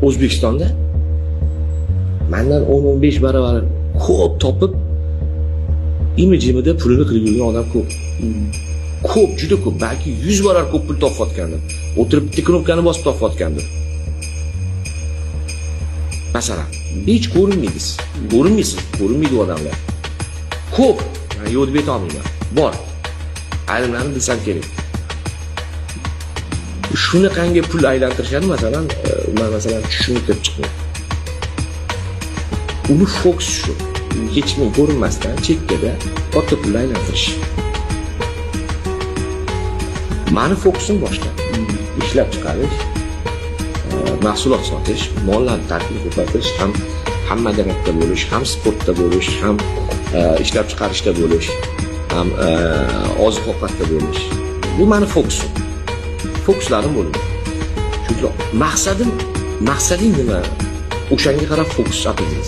O'zbekistonda mendan 10-15 baravar ko'p topib, imijimida pulini qilib yurgan odam ko'p. Ko'p, juda ko'p, balki 100 barar ko'p pul topayotgandir. O'tirib bitta knopkani bosib topayotgandir. Masalan, hech ko'rinmaydi odamlar. Ko'p, men yo'q deb aytolmayman. Bor. Ayrimlarni bilsam kerak. Shunaqangi pul aylantirishadi, masalan, men tushunib kirib chiqmayman. Uni fokus shu. Hech kim ko'rinmasdan chekkada katta pul aylantirish. Mani fokusim boshqa. Ishlab chiqarish, mahsulot sotish, mollarni tarkibini ko'paytirish, ham madaniyatda bo'lish, ham sportda bo'lish, ham ishlab chiqarishda bo'lish, ham oziq-ovqatda bo'lish. Bu mani fokusim. Fokuslarim bo'ladi. Chunki maqsading nima? O'shanga qarab fokus qilib